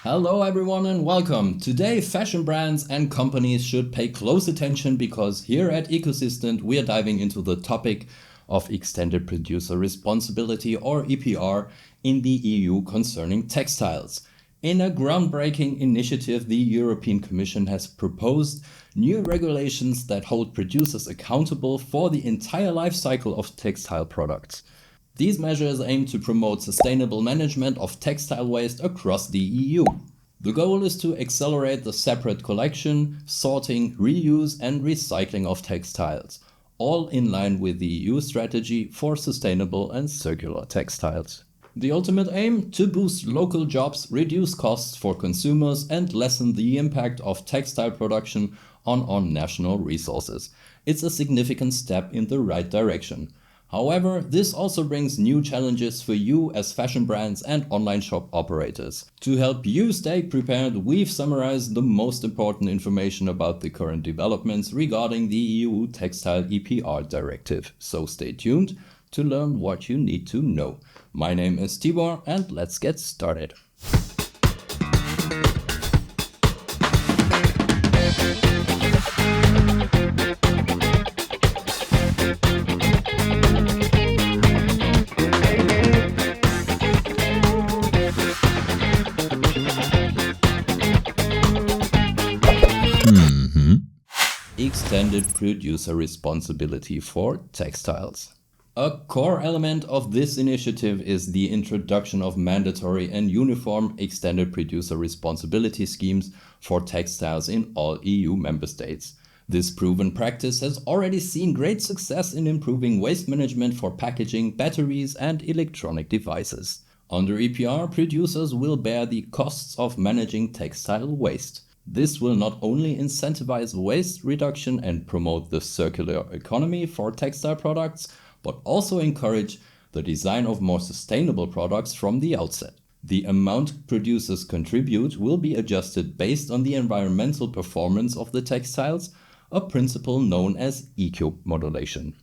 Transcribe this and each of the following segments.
Hello everyone and welcome. Today fashion brands and companies should pay close attention because here at Ecosistant we are diving into the topic of extended producer responsibility or EPR in the EU concerning textiles. In a groundbreaking initiative, the European Commission has proposed new regulations that hold producers accountable for the entire life cycle of textile products. These measures aim to promote sustainable management of textile waste across the EU. The goal is to accelerate the separate collection, sorting, reuse and recycling of textiles, all in line with the EU strategy for sustainable and circular textiles. The ultimate aim? To boost local jobs, reduce costs for consumers and lessen the impact of textile production on national resources. It's a significant step in the right direction. However, this also brings new challenges for you as fashion brands and online shop operators. To help you stay prepared, we've summarized the most important information about the current developments regarding the EU Textile EPR directive. So stay tuned to learn what you need to know. My name is Tibor and let's get started. Extended producer responsibility for textiles. A core element of this initiative is the introduction of mandatory and uniform extended producer responsibility schemes for textiles in all EU member states. This proven practice has already seen great success in improving waste management for packaging, batteries and electronic devices. Under EPR, producers will bear the costs of managing textile waste. This will not only incentivize waste reduction and promote the circular economy for textile products, but also encourage the design of more sustainable products from the outset. The amount producers contribute will be adjusted based on the environmental performance of the textiles, a principle known as eco-modulation.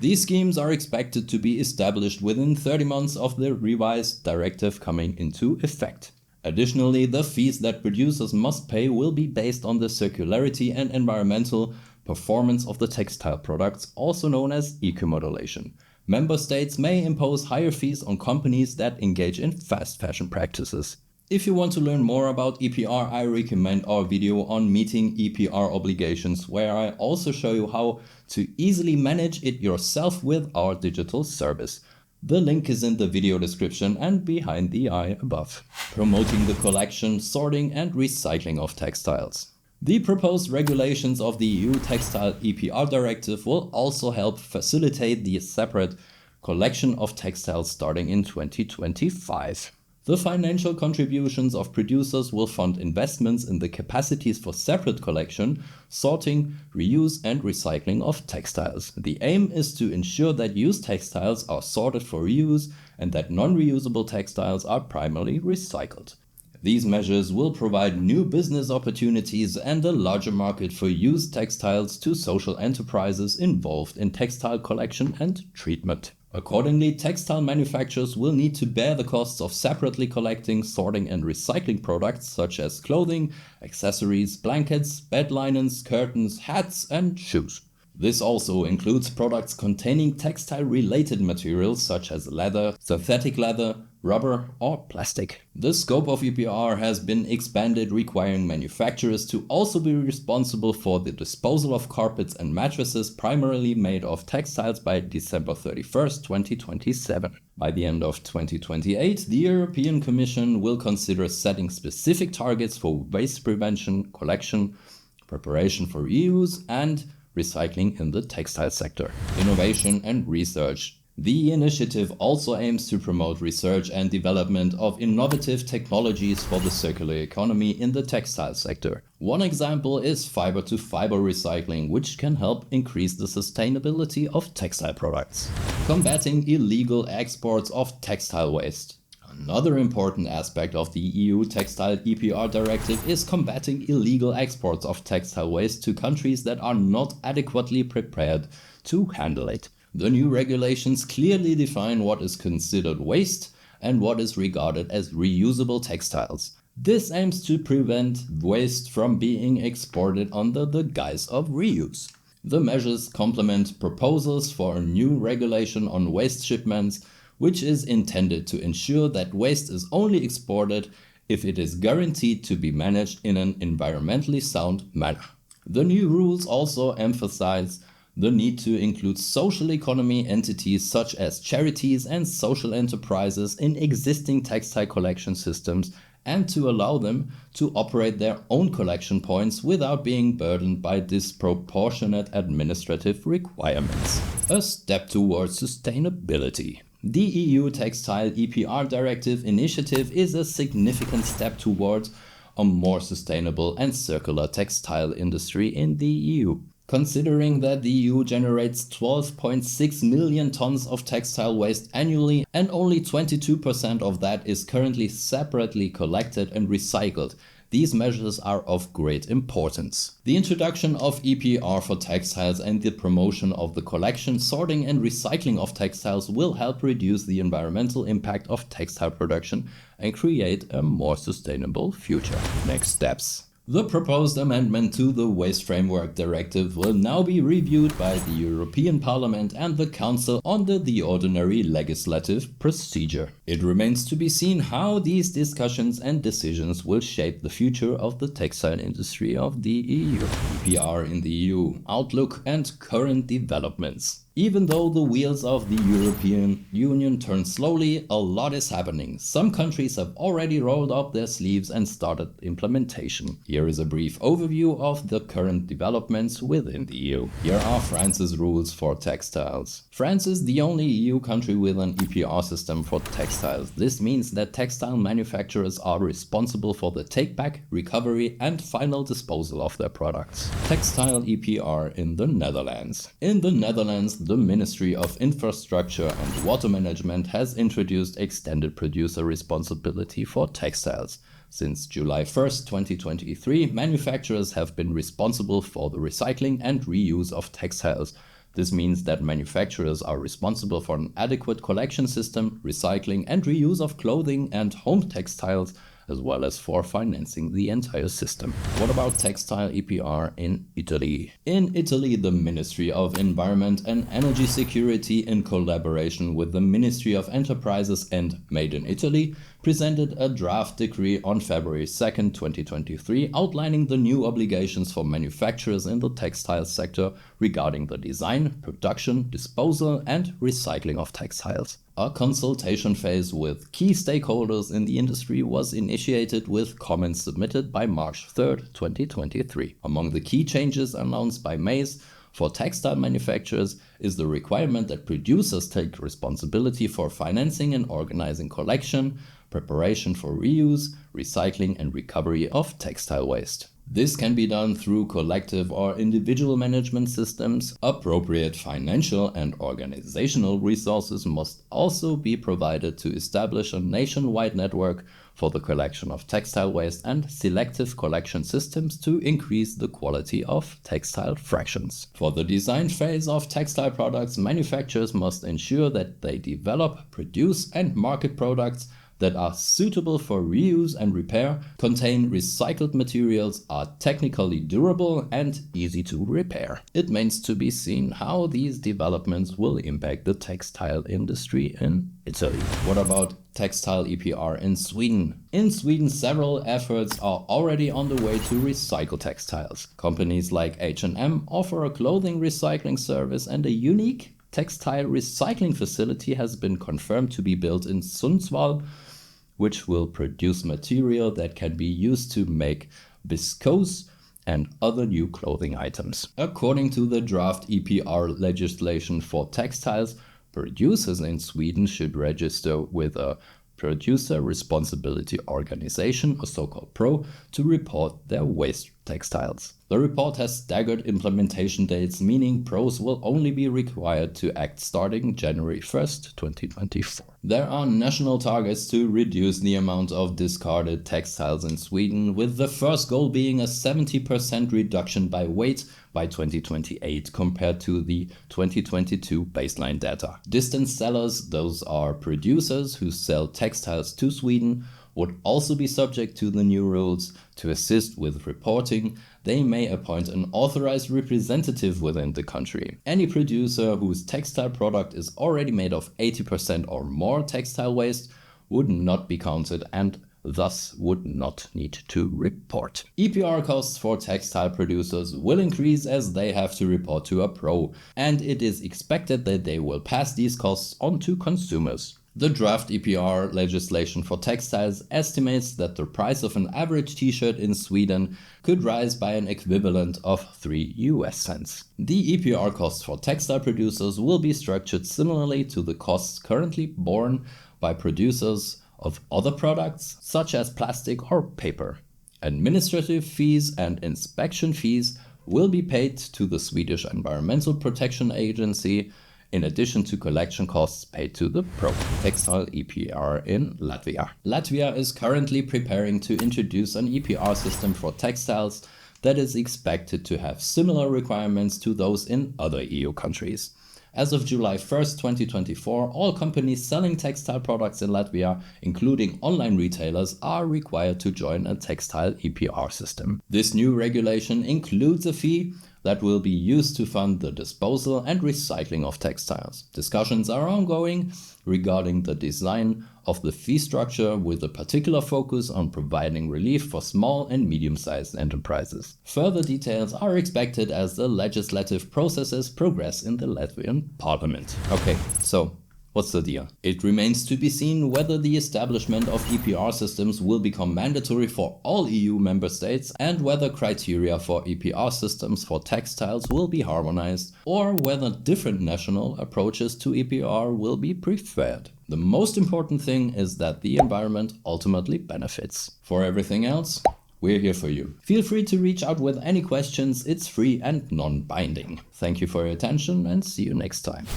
These schemes are expected to be established within 30 months of the revised directive coming into effect. Additionally, the fees that producers must pay will be based on the circularity and environmental performance of the textile products, also known as eco-modulation. Member states may impose higher fees on companies that engage in fast fashion practices. If you want to learn more about EPR, I recommend our video on meeting EPR obligations, where I also show you how to easily manage it yourself with our digital service. The link is in the video description and behind the eye above. Promoting the collection, sorting and recycling of textiles. The proposed regulations of the EU Textile EPR directive will also help facilitate the separate collection of textiles starting in 2025. The financial contributions of producers will fund investments in the capacities for separate collection, sorting, reuse and recycling of textiles. The aim is to ensure that used textiles are sorted for reuse and that non-reusable textiles are primarily recycled. These measures will provide new business opportunities and a larger market for used textiles to social enterprises involved in textile collection and treatment. Accordingly, textile manufacturers will need to bear the costs of separately collecting, sorting and recycling products such as clothing, accessories, blankets, bed linens, curtains, hats and shoes. This also includes products containing textile-related materials such as leather, synthetic leather, rubber or plastic. The scope of EPR has been expanded, requiring manufacturers to also be responsible for the disposal of carpets and mattresses primarily made of textiles by December 31st, 2027. By the end of 2028, the European Commission will consider setting specific targets for waste prevention, collection, preparation for reuse and recycling in the textile sector. Innovation and research. The initiative also aims to promote research and development of innovative technologies for the circular economy in the textile sector. One example is fiber-to-fiber recycling, which can help increase the sustainability of textile products. Combating illegal exports of textile waste. Another important aspect of the EU Textile EPR directive is combating illegal exports of textile waste to countries that are not adequately prepared to handle it. The new regulations clearly define what is considered waste and what is regarded as reusable textiles. This aims to prevent waste from being exported under the guise of reuse. The measures complement proposals for a new regulation on waste shipments, which is intended to ensure that waste is only exported if it is guaranteed to be managed in an environmentally sound manner. The new rules also emphasize the need to include social economy entities such as charities and social enterprises in existing textile collection systems, and to allow them to operate their own collection points without being burdened by disproportionate administrative requirements. A step towards sustainability. The EU Textile EPR Directive initiative is a significant step towards a more sustainable and circular textile industry in the EU. Considering that the EU generates 12.6 million tons of textile waste annually and only 22% of that is currently separately collected and recycled, these measures are of great importance. The introduction of EPR for textiles and the promotion of the collection, sorting and recycling of textiles will help reduce the environmental impact of textile production and create a more sustainable future. Next steps. The proposed amendment to the Waste Framework Directive will now be reviewed by the European Parliament and the Council under the ordinary legislative procedure. It remains to be seen how these discussions and decisions will shape the future of the textile industry of the EU. EPR in the EU, outlook and current developments. Even though the wheels of the European Union turn slowly, a lot is happening. Some countries have already rolled up their sleeves and started implementation. Here is a brief overview of the current developments within the EU. Here are France's rules for textiles. France is the only EU country with an EPR system for textiles. This means that textile manufacturers are responsible for the take-back, recovery and final disposal of their products. Textile EPR in the Netherlands. In the Netherlands, the Ministry of Infrastructure and Water Management has introduced extended producer responsibility for textiles. Since July 1st, 2023, manufacturers have been responsible for the recycling and reuse of textiles. This means that manufacturers are responsible for an adequate collection system, recycling and reuse of clothing and home textiles, as well as for financing the entire system. What about Textile EPR in Italy? In Italy, the Ministry of Environment and Energy Security, in collaboration with the Ministry of Enterprises and Made in Italy, presented a draft decree on February 2nd, 2023, outlining the new obligations for manufacturers in the textile sector regarding the design, production, disposal, and recycling of textiles. A consultation phase with key stakeholders in the industry was initiated with comments submitted by March 3rd, 2023. Among the key changes announced by Mays for textile manufacturers is the requirement that producers take responsibility for financing and organizing collection, preparation for reuse, recycling and recovery of textile waste. This can be done through collective or individual management systems. Appropriate financial and organizational resources must also be provided to establish a nationwide network for the collection of textile waste and selective collection systems to increase the quality of textile fractions. For the design phase of textile products, manufacturers must ensure that they develop, produce and market products that are suitable for reuse and repair, contain recycled materials, are technically durable and easy to repair. It remains to be seen how these developments will impact the textile industry in Italy. What about Textile EPR in Sweden? In Sweden, several efforts are already on the way to recycle textiles. Companies like H&M offer a clothing recycling service, and a unique textile recycling facility has been confirmed to be built in Sundsvall, which will produce material that can be used to make viscose and other new clothing items. According to the draft EPR legislation for textiles, producers in Sweden should register with a Producer Responsibility Organization, a so-called PRO, to report their waste textiles. The report has staggered implementation dates, meaning pros will only be required to act starting January 1st, 2024. There are national targets to reduce the amount of discarded textiles in Sweden, with the first goal being a 70% reduction by weight by 2028 compared to the 2022 baseline data. Distance sellers, those are producers who sell textiles to Sweden, would also be subject to the new rules. To assist with reporting, they may appoint an authorized representative within the country. Any producer whose textile product is already made of 80% or more textile waste would not be counted and thus would not need to report. EPR costs for textile producers will increase as they have to report to a pro, and it is expected that they will pass these costs on to consumers. The draft EPR legislation for textiles estimates that the price of an average t-shirt in Sweden could rise by an equivalent of 3 US cents. The EPR costs for textile producers will be structured similarly to the costs currently borne by producers of other products such as plastic or paper. Administrative fees and inspection fees will be paid to the Swedish Environmental Protection Agency, in addition to collection costs paid to the pro. Textile EPR in Latvia. Latvia is currently preparing to introduce an EPR system for textiles that is expected to have similar requirements to those in other EU countries. As of July 1st, 2024, all companies selling textile products in Latvia, including online retailers, are required to join a Textile EPR system. This new regulation includes a fee that will be used to fund the disposal and recycling of textiles. Discussions are ongoing regarding the design of the fee structure, with a particular focus on providing relief for small and medium-sized enterprises. Further details are expected as the legislative processes progress in the Latvian parliament. Okay, so what's the deal? It remains to be seen whether the establishment of EPR systems will become mandatory for all EU member states and whether criteria for EPR systems for textiles will be harmonized, or whether different national approaches to EPR will be preferred. The most important thing is that the environment ultimately benefits. For everything else, we're here for you. Feel free to reach out with any questions. It's free and non-binding. Thank you for your attention and see you next time.